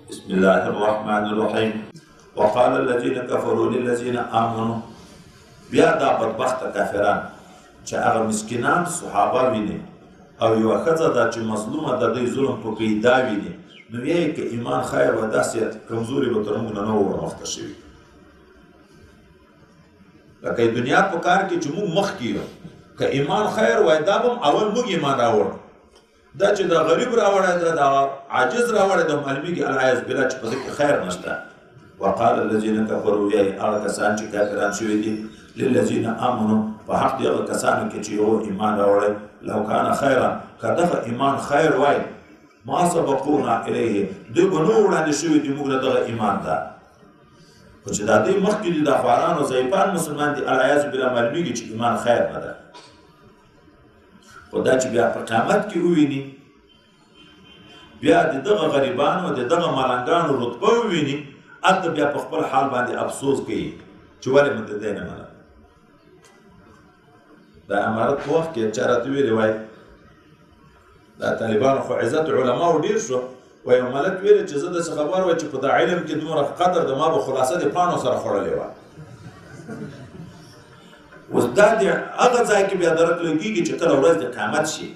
بسم الله الرحمن الرحیم. وقال الذين كفروا للذين آمنوا. بیا دا بدبخته کافران چې هغه مسکینان صحابه ویني او یوه ښځه ده چې مظلومه د دوی ظلم په کوي دا ویني، نو وایي که ایمان خیر وه داسې کمزوري به تر موږ نه ورمخته شوي. لکه دنیا په کار کې چې موږ مخکې یو، که ایمان خیر وای دا به اول موږ ایمان راوړ. دا چې د غریب راوړی ده، د عاجز راوړی ده، معلومیږي العیاذ بالله چې په دې کې خیر نشته. وقال الذين كفروا، یعنې هغه کسان چې کافران شوي دي، للذین آمنوا، په حق د هغه کسانو کې چې یو ایمان راوړی، لو کان خیرا، که دغه ایمان خیر وای، ما سبقونا الیه، دوی به نه وړاندې شوي دي موږ له دغه ایمان ته. خو چې دا دوی مخکې دي، د خواران او ضعیفان مسلمان دي، العیاذ بالله معلومیږي چې ایمان خیر نه ده. خو دا چې بیا په قیامت کې وویني، بیا د دغه غریبانو د دغه ملنګانو رتبه وویني، هلته بیا په خپل حال باندې افسوس کوي چې ولې مې د دی نه منم. د امارت په وخت کې چا راته ویلې وای، دا طالبانو خو عزت علماو ډېر شو، وایي ملک ویلې چې زه داسې خبر وای چې په دا علم کې دومره قدر د ما به خلاصه د پاڼو سره خوړلې وه. اوس دا د هغه ځای کې بیا درک لګېږي چې کله ورځ د قیامت شي.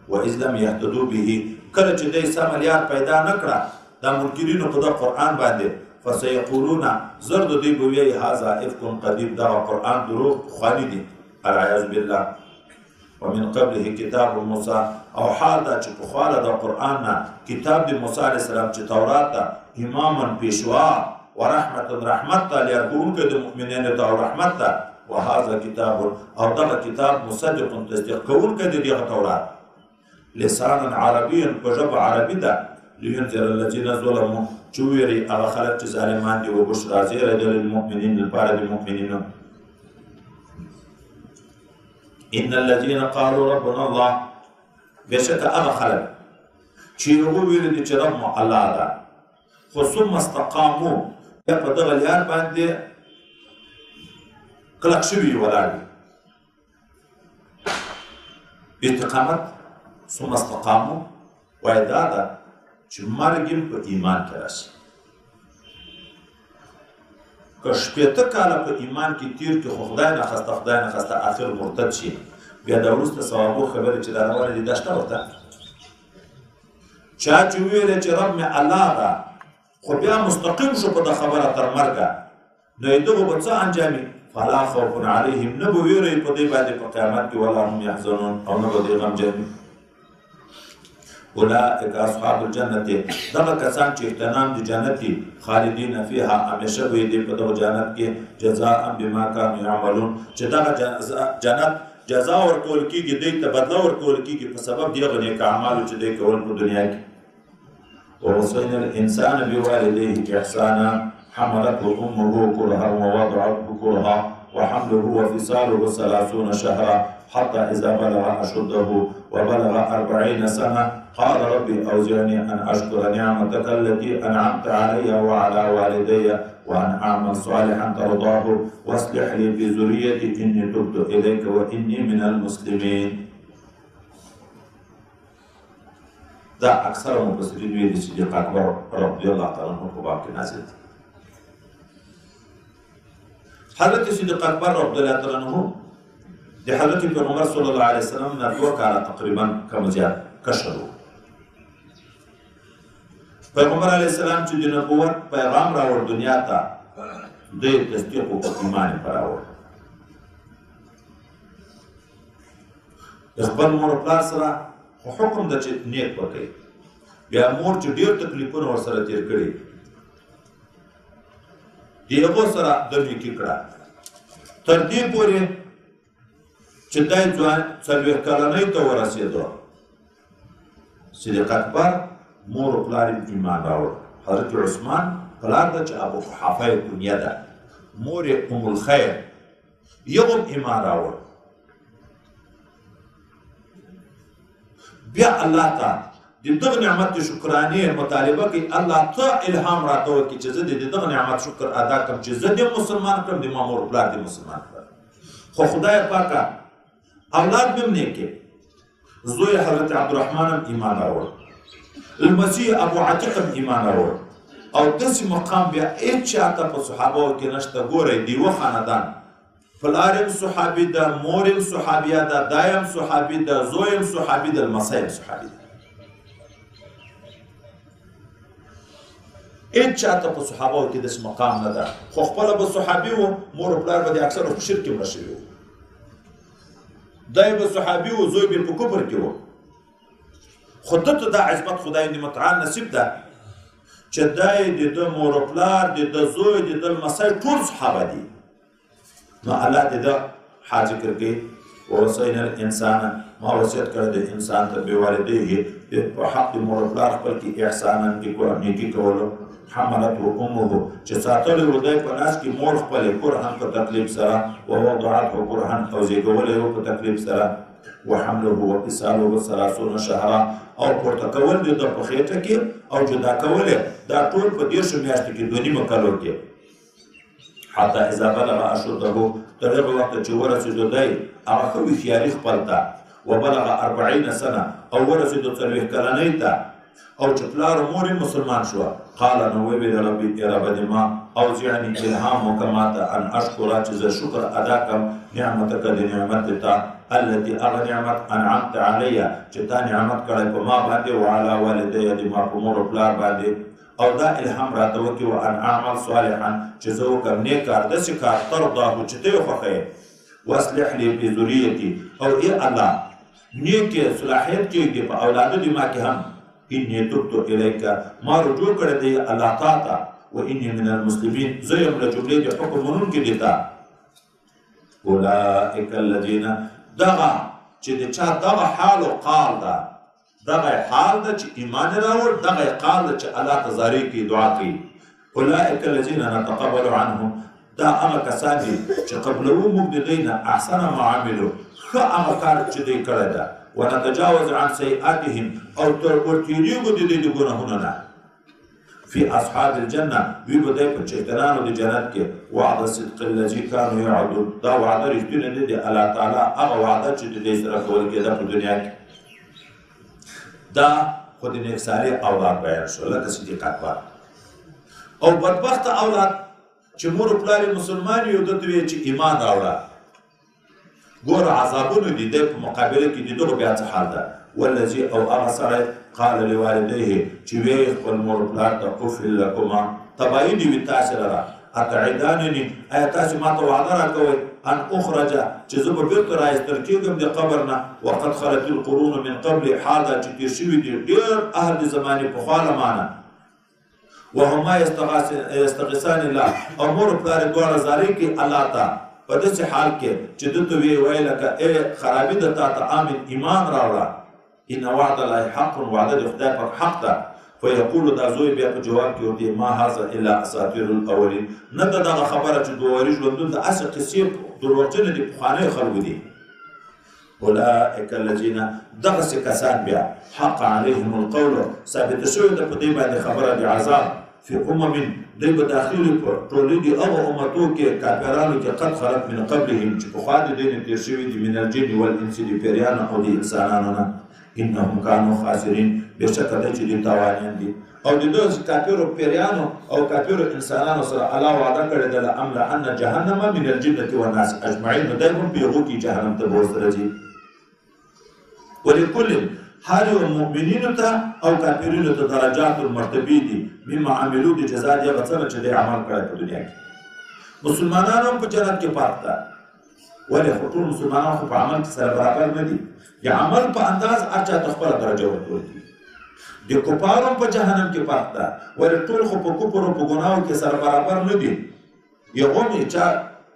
واذ لم یهتدوا به، کله چې دی سمه لار پیدا نه کړه دا منکرینو په دغه قرآن باندې، فسیقولون، زر د دوی به وایي هذا افک قدیم، دغه قرآن دروغ پخواني دي، العیاذ بالله. ومن قبله کتاب موسی، او حال دا چې پخوا له د قرآن نه کتاب د موسی علیه السلام چې تورات ده، اماما پیشوا، ورحمة رحمت ته لارښوونکی د مؤمنینو ته او رحمت ته، وهذا کتاب، او دغه کتاب مصدق تصدیق کوونکی دی دغه تورات، لسانا عربیا، په ژبه عربي ده، لینذر الذین ظلموا، چې وویري هغه خلک چې ظالمان دي، وبشرا زیری ده للمؤمنین، لپاره د مؤمنینو. ان الذين قالوا ربنا الله، بشکه هغه خلک چې هغوی ویلي دي چې رب مو الله ده، خو ثم استقاموا، بیا په دغه لار باندې کلک شوي ولاړ دي. استقامت ثم استقاموا وایي دا ده چې مرګ یې په ایمان کې راشي. که شپېته کاله په ایمان کې تیر کړي، خو خدای نخواسته آخر مرتد شي، بیا د وروسته ثوابو خبرې چې دا روانې دي دا شته ورته. چا چې وویلې چې رب مې الله ده، خو بیا مستقیم شو په د خبره تر مرګه، نو یې دغو به څه انجامي؟ فلا خوف علیهم، نه به ویره په دې باندې په قیامت کې، ولا هم یحزنون، او نه به دوی غمجن. اولئک اصحاب الجنة، دغه کسان چې اغتنام د جنت دي، خالدین فیها، همیشه به دي په دغه جنت کې، جزاء بما کانوا یعملون، چې دغه جنت جزا ورکول کېږي، دوی ته بدله ورکول کېږي په سبب د هغه نیک اعمالو چې دوی کول په دنیا کې. ووصینا الانسان بوالديه احسانا، حملته امه كرها ووضعته كرها وحمله وفصاله 30 شهرا حتى إذا بلغ أشده وبلغ 40 سنة قال ربي أوزعني أن أشكر نعمتك التي أنعمت علي وعلى والدي وأن أعمل صالحا ترضاه واصلح لي في ذريتي إني تبت إليك وإني من المسلمين. دا أكثر مفسرين ویلي چې صدیق اکبر رضی الله تعالی عنه په باب کې نازل دي. حضرت صدیق اکبر رضی الله تعالی عنه د حضرت پیغمبر صلی الله علیه وسلم نه 2 کاله تقریبا کم زیات کشر و. پیغمبر علیه السلام چې د نبوت پیغام راوړ دنیا ته، دوی تصدیق او ایمان یې راوړ. د خپل مور پلار سره خو حکم ده چې نیک وکړي، بیا مور چې ډېر تکلیفونه ورسره تېر کړي، د هغو سره د نیکي کړه، تر دې پورې چې دی 40 کلنۍ ته ورسېدو. صدیق اکبر مور و پلار یې ایمان راوړ. حضرت عثمان پلار ده چې ابو قحافه یې کنیه ده، مور یې ام الخیر، یو هم ایمان راوړ. بیا الله ته د دغه نعمت د شکرانې مطالبه کوي، الله ته الهام راته وکړي چې زه د دغه نعمت شکر ادا کړم چې زه دې مسلمان کړم، د ما مور و پلار دې مسلمان کړم. خو خدای پاکه اولاد مې هم نیک یې، زوی حضرت عبدالرحمن هم ایمان راوړ، المسیح ابو عتیق هم ایمان راوړ او داسې مقام بیا هېڅ چاته په صحابهو کې نشته. ګورئ د یوه خاندان پلار هم صحابي ده، مور هم صحابیه ده، دای هم صحابي ده، زوی هم صحابي ده، لمسی هم صحابي ده. هېڅ چاته په صحابهو کې داسې مقام نه ده. خو خپله به صحابي و، مور و پلار به د اکثرو په شرک کې مړه شوي وو. دای به صحابي و، زوی به په کفر کې و. خو دته دا عظمت خدای دې متعال نصیب ده چې دای د ده مور و پلار، د ده زوی، د ده لمسی ټول صحابه دي. نو الله دې دا حال ذکر کوي ووصینا الانسان، ما وصیت کړی د انسان ته بوالدیه په حق د مور و پلار خپل کې احسانا کې نیکي کولو. حملته امه چې ساتلی و دی په ناس کې مور خپلې کرهن په تکلیف سره، ووضعته کرهن او زیږولی و په تکلیف سره، وحمله وفصاله 30 شهرا او پورته کول د ده په خېټه کې او جدا کول دا ټول په 10 میاشتو کې 2.5 کلو کې. حتی اذا بلغ اشده تر هغه وخته چې ورسېدو دی هغه ښه هوښیاري خپل ته، وبلغ 40 سنه او ورسېدو 40 کلنۍ ته، او چې پلار او مور مسلمان شوه. قال نو ویل ربي رب دې ما اوزعني الهام وکما ان اشکر چې زه شکر ادا کړم نعمتک د نعمت ته التي اغه نعمت انعمت علی چې تا نعمت کړی په ما باندې وعلى والدي د ما په مور او پلار باندې، او دا الهام راته وکړي وان اعمل صالحا چې زه وکړم نیک کار، داسې کار ترضاه چې ته یې خوښوې. واصلح لي في ذريتي، او ای الله نیک صلاحیت کېږدي په اولادو دې ما کې هم. انی تبت الیک، ما رجوع کړی دی الله تا ته. و انی من المسلمین، زه یم له جملې د حکم منونکي دي ته. اولئک الذین، دغه چې د چا دغه حال و قال ده، دغه حال ده چې ایمان راوړ، دغه قال ده چې الله ته زارۍ کوي، دعا کوي. اولئک الذین نتقبل عنهم، دا هغه کسان دي چې قبلوو موږ د دوی نه احسن ما عملو، ښه هغه کار چې دوی کړی ده. ونتجاوز عن سیئاتهم، او ورتېرېږو د دوی د ګناهونو نه. فی اصحاب الجنه، وی به دی په چیتنانو د جنت کې. وعد الصدق الذي كانوا يوعدون، دا وعده رښتینې دی د الله تعالی هغه وعده چې د دوی سره کول کېده په دنیا کې. دا خو د نیکساري اولاد بیان شو لکه صدیق اکبر. او بدبخته اولاد چې مور و پلار مسلمان یو دته وی چې ایمان راوړه، ګوره عذابونه دي دی په مقابله کې د دغو بیا څه حال ده. والذي او هغه سړی قال لوالديه چې ویې خپل مور و پلار ته اف لکما، تباهي دې وي تاسې لره، اتعدانني، آیا تاسې ما ته وعده راکوئ ان اخرج چې زه به بېرته رایستل کېږم د قبر نه. وقد خلت القرون من قبل، حال دا چې تېر شوي دي ډېر اهل د زمانې پخوا له مانه. وهما یستغیثان الله، او مور و پلار یې دواړه زارۍ کوي الله ته په داسې حال کې چې ده ته ویې ویل لکه ای خرابي ده تا ته آمن ایمان راوړه. ان وعد الله حق، وعده د خدای پاک حق ده. فیقول دا زوی بیا په جواب کې ورته ما هذا الا اساطیر الاولین، نه ده دغه خبره چې دواري ژوندون د هسې قصې دروغجنې دي پخوانیو خلکو دي. اولئک الذین، دغسې کسان بیا حق علیهم القول، ثابته شوې ده په دې باندې خبره د عذاب. فی امم، دوی به داخلي په ټولې دي هغه امتو کې کافرانو کې قد خلت من قبلهم چې پخوا د دوی نه تېر شوي دي من الجن والانس، د پیریانو او د انسانانو نه. انهم كانوا خاسرین، بېشکه دی چې دوی تاوانیان دي. او د دغسې کافرو پیریانو او کافرو انسانانو سره الله وعده کړې ده لأملأن جهنم من الجنة والناس اجمعین، نو دی هم په هغو کې جهنم ته به ورسره ځي. ولکل، هر یو مؤمنینو ته او کافرینو ته درجات مرتبې دي مما عملو د جزا د هغه څه نه چې دی عمل کړی په دنیا کې. مسلمانان هم په جنت کې پاک ده، ولې خو ټول مسلمانان خو په عمل کې سره برابر نه دي. د عمل په انداز هر چا ته خپله درجه ورکول دي. د کفارو هم په جهنم کې پاک ده، ولې ټول خو په کفر او په ګناهو کې سره برابر نه دي. یو هم چا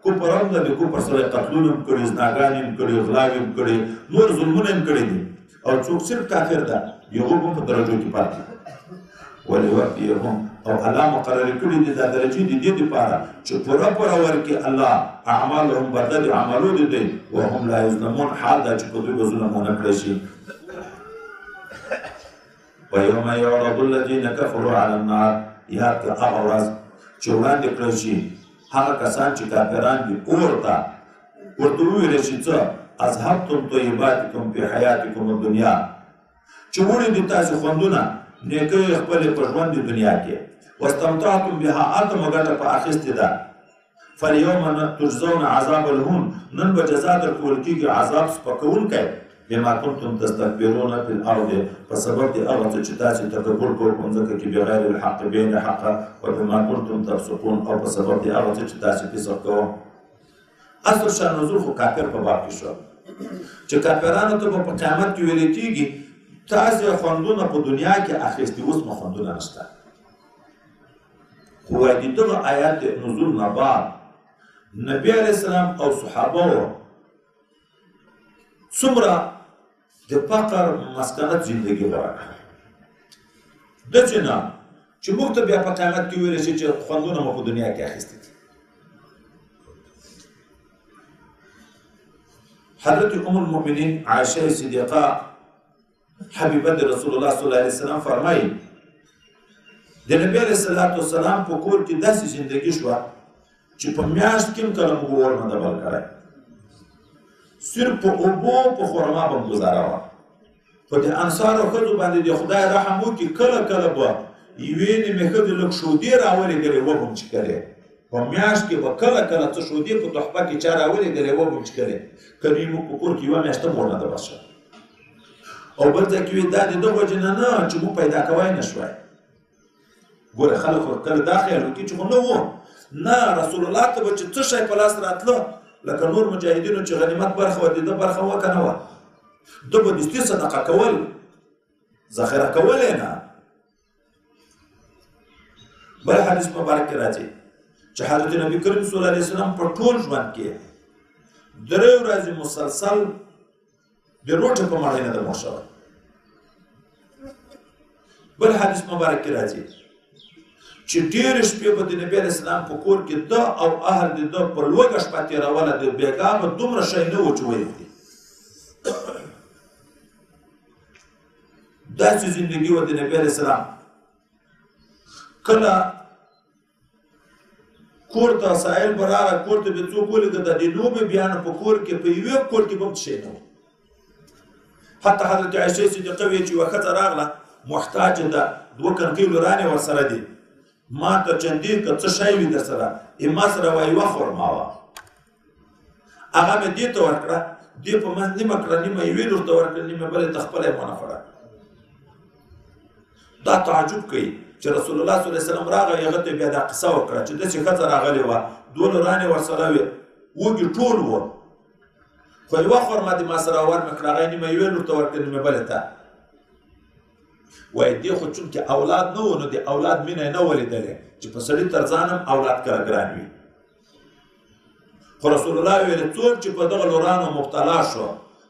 کفر هم ده، د کفر سره قتلونه هم کړي، زناګانې هم کړي، غلاوې هم کړي، نور ظلمونه هم کړي دي. او څوک صرف کافر ده، یغو هم په درجو کې پاتې دي. وليوفيهم، او الله مقرر کړي دي دا درجې د دې دپاره چې پوره ورکړي الله اعمالهم، بدل عملو د دوی، وهم لا یظلمون، حال دا چې په دوی به ظلم ونه کړی شي. ویوم یعرض الذین کفروا علی النار، یاد کړه هغه ورځ چې وړاندې کړی شي هغه کسان چې کافران دي اور ته، ورته وویلی شي څه اذهبتم طیباتکم فی حیاتکم الدنیا، چې وړي دي تاسې خوندونه نیکۍ خپلې په ژوند د دنیا کې واستمتعتم بها هلته مو ګټه په اخیستې ده فالیوم تجزون عذاب الهون نن به جزا درکول کېږي عذاب سپکوونکی بما کنتم تستكبرون في الارض په سبب د هغه څه چې تاسې تکبر کوئ په مځکه کې بغیر الحق بین حقه وبما کنتم تفسقون او په سبب د هغه څه چې تاسې فسق کوئ. اصل شان نزول خو کافر په باب کې شو چې کافرانو ته به په قیامت کې ویل کېږي تاسې خوندونه په دنیا کې اخیستي اوس مو خوندونه نشته. خو وایي د دغه آیات نزول نه بعد نبی علیه السلام او صحابه څومره د فقر مسکنت زندگی غوره کړه داسې نه چې موږ ته بیا په قیامت کې ویلی شي چې خوندونه مو په دنیا کې اخیستي دي. حضرت ام المؤمنین عایشه صدیقه حبیبه د رسول الله صلی الله علیه وسلم فرمایي د نبی علیه السلام په کور کې داسې زندگی شوه چې په میاشت کې هم کله موږ اور نه ده بل کړی صرف په اوبو په خرما به م ګزاره وه. په د انصارو ښځو باندې د خدای رحم وکړي کله کله به یوې نیمې ښځې لږ شودې راولېږلې وه به م څښلې په میاشت کې به کله کله څه شودې په تحفه کې چا راولېږلې وه به م څښلې که نه موږ په کور کې یوه میاشت هم اور نه ده بس شوه. او بل ځای کې وي دا د دغه وجې نه چې موږ پیدا کوی نه شوی. ګوره خلک خو کله دا خیال وکړي چې خو نه وو نه رسول الله ته به چې څه شی په لاس راتله لکه نور مجاهدینو چې غنیمت برخه وه د ده برخه وه که نه وه ده به دستي صدقه کول ذخیره کول یې نه. بل حدیث مبارک کې راځي چې حضرت نبی کریم صلی الله علیه وسلم په ټول ژوند کې 3 ورځې مسلسل د روټې په مړۍ نه ده مړ شوی. بل حدیث مبارک کې راځي چې ډېرې شپې به د نبي علیه السلام په کور کې ده او اهل د ده په لوږه شپه تېروله د بېګا به دومره شی نه و چې ویښ دي. داسې زندګي وه د نبي علیه السلام. کله کور ته سایل به راغی کور ته به څوک ولیږه د دې نومې بیانه په کور کې په یوې کور کې به هم څه شی نه و. حتی حضرت عایشه صدیقه وایي چې یوه ښځه راغله محتاجه ده 2 کنکۍ لورانې ورسره دي ما ته چندې که څه شی وي در سره ما سره وه یوه خرما وه هغه مې دې ته ورکړه دې په منځ نیمه کړه نیمه یوې لور ته ورکړه نیمه بلې ته خپله یې ونه خوړه. دا تعجب کوي چې رسول الله صلی الله علیه وسلم راغی هغه ته بیا دا قصه وکړه چې داسې ښځه راغلې وه 2 لورانې ورسره وې وږي ټول وه خو یوه خرما دې ما سره ورمې کړه هغه یې نیمه یوې لور ته ورکړه نیمه بلې ته. وایي دې خو چونکې اولاد نه و نو د اولاد مینه یې نه ولیدلې چې په سړي تر ځان هم اولاد کله ګران وي. خو رسول الله ویل څوک چې په دغه لورانو مبتلا شو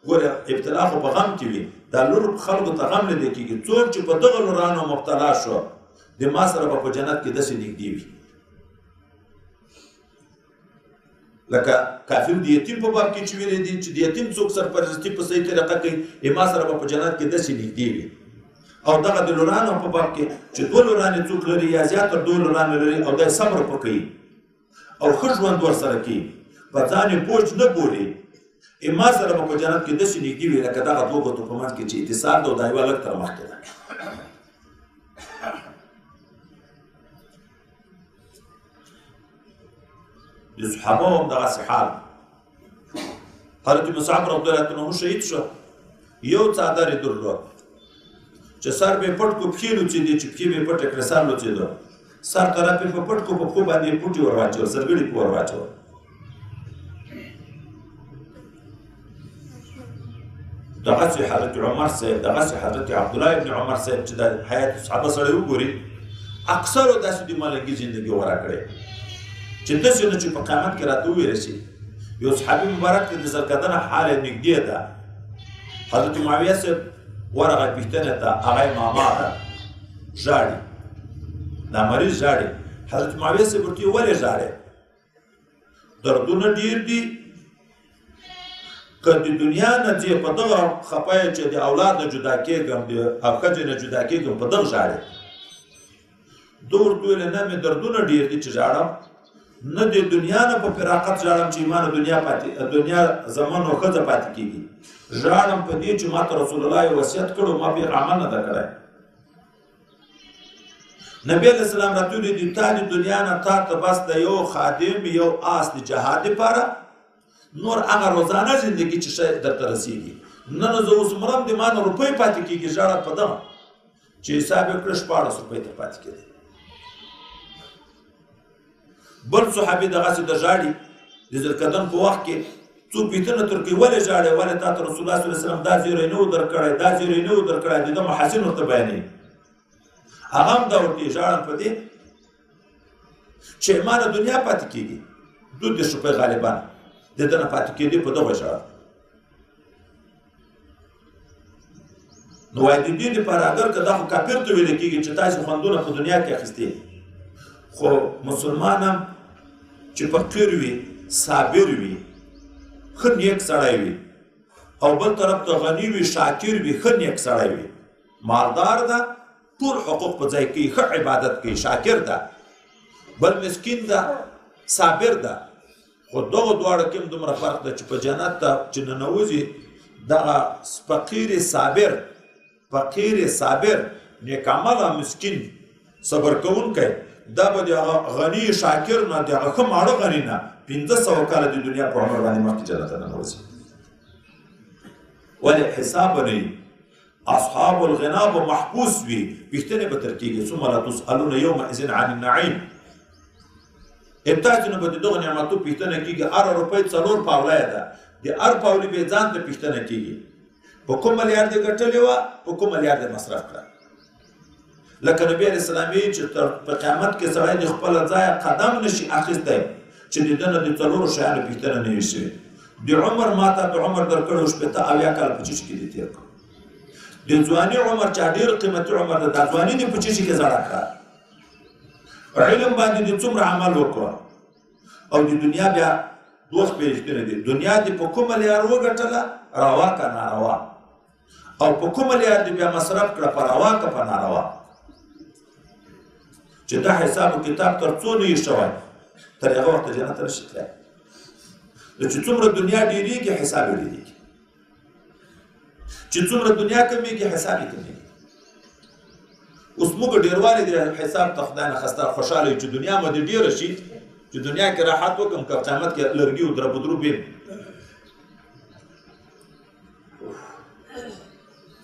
ګوره ابتلا خو په غم کې وي دا لور خلکو ته غم نه دی کېږي څوک چې په دغه لورانو مبتلا شو د ما سره به په جنت کې داسې نږدې وي لکه کافر د یتیم په باب کې چې ویلي دي چې د یتیم څوک سرپرستي په صحیح طریقه کوي ما سره به په جنت کې داسې نږدې وي. او دغه د لورانو په باب کې چې 2 لورانې څوک لري یا زیات تر 2 لورانې لري او دا صبر په کوي او ښه ژوند ورسره کوي په ځان یې بوج نه بولي ما سره به په جنت کې داسې نږدې وي لکه دغه 2 ګوتو په منځ کې چې اتصال ده او دا یوه لږ تر مخکې ده. د صحابه هم دغسې حال. حضرت مصعب رضی الله عنه شهید شو یو څادر یې درلود چې سر به پټ کو پښې لوڅېدې چې پښې به پټې کړې سر لوڅېده سر طرف یې په پټ کو په پښو باندې یې پوټې ور واچول سرګړي په ور واچول. دغسې حضرت عمر صاحب دغسې حضرت عبدالله ابن عمر صاحب چې د حیات صحابه سړی وګوري اکثرو داسې د ملنګي زندګي غوره کړې چې داسې نه چې په قیامت کې راته وویل شي یو صحابي مبارک ته د زرکدنه حال یې نږدې ده حضرت معاویه صاحب ورغه پوښتنې ته هغه یې ماما ده ژاړي دا مریض ژاړي. حضرت معاویه صاحب ورته ویل ولې ژاړې دردونه ډېر دي که د دنیا نه چې په دغه خفه یې چې د اولاد نه جدا کېږم د ښځې نه جدا کېږم په دغه ژاړې. ده ورته ویل نه مې دردونه ډېر دي چې ژاړم نه د دنیا نه په فراقت ژاړم چې ما نه دنیا زمن او ښځه پاتې کېږي. ژاړم په دې چې ما ته رسول الله وصیت کړو ما پرې عمل نه ده کړی نبی علیه السلام راتللی دي تا د دنیا نه تا ته بس د یو خادم یو آس د جهاد دپاره نور هغه روزانه زندگی چې شاید درته رسېږي. نن زه اوس مرم د ما نه روپۍ پاتې کېږي ژړه په دغه چې حساب یې کړه 14 روپۍ ته پاتې کېدی. بل صحابي دغسې د ژاړي د ذوالقرنین په وخت کې څوک پوښتنه تر کوي ولې ژاړې ولې تا ته رسول الله صلی الله علیه وسلم دا زیری نه و درکړی دا زیری نه و درکړی د ده محاسن ورته بیانوي. هغه هم دا ورته ژاړم په دې چې ما نه دنیا پاتې کېږي 2 روپۍ غالبا د ده نه پاتې کېدي په دغه ژاړه. نو وایي د دې دپاره اګر که دا خو کافر ته ویل کېږي چې تاسې خوندونه په دنیا کې اخیستې خو مسلمان هم چې فقیر وي صابر وي ښه نیک سړی وي او بل طرف ته غني وي شاکر وي ښه نیک سړی وي مالدار ده ټول حقوق په ځای کوي ښه عبادت کوي شاکر ده بل مسکین ده صابر ده خو دغه دواړه کې هم دومره فرق ده چې په جنت ته چې ننوځي دغه فقیر صابر نیک عمله مسکین صبر کوونکی دا به د هغه غني شاکر نه د هغه ښه ماړه غني نه 500 کاله د دنیا په عمر باندې مخکې جنت ته ننوځي. ولې حساب نه وي اصحاب الغنا به محبوس وي پوښتنې به تر کېږي ثم لا تسألون یومئذ عن النعیم. تاسو نه به د دغه نعمتو پوښتنه کېږي هره روپۍ 4 پاولی ده د هر پاولي به ځان ته پوښتنه کېږي په کوم ملیار دې ګټلې وه په کوم ملیار دې مصرف کړه. لکه نبی علیه السلام یې چې په قیامت کې سړی د خپله ځایه قدم نشي اخیستی چې د ده نه د 4 شیانو پوښتنه نه وي شوې. د عمر ما ته د عمر درکړی 80 کاله په چیش کې دې تېر کړو. د ځواني عمر چې ډېر قیمتي عمر ده دا ځواني دې په چیش کې زړه کړه. علم باندې دې څومره عمل وکړه او د دنیا بیا دوه پېژندنې دي دنیا دې په کومه لار وګټله روا که ناروا او په کومه لار دې بیا مصرف کړه په روا که په ناروا. چې دا حساب و کتاب تر څو نه وي شوی تر هغه وخته جنت ته نشي تللی. چې څومره دنیا ډېرېږي حساب یې ډېرېږي چې څومره دنیا کمېږي حساب یې کمېږي. اوس موږ ډېروالي د حساب ته خدای نه خسته خوشحاله یو چې دنیا مو دې ډېره شي چې دنیا کې راحت وکړم که قیامت کې لرګي و دربدرو بیم.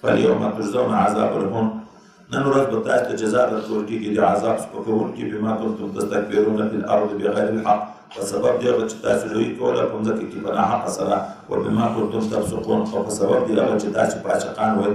فالیوم تجزون عذاب الهون نن ورځ به تاسو ته جزا درکول کېږي د عذاب سپکوونکي بما کنتم تستکبرون فی الارض بغیر الحق په سبب د هغه چې تاسو لوی کوله په مځکه کې په ناحقه سره و بما کنتم تفسقون او په سبب د هغه چې تاسو فاسقان وئ.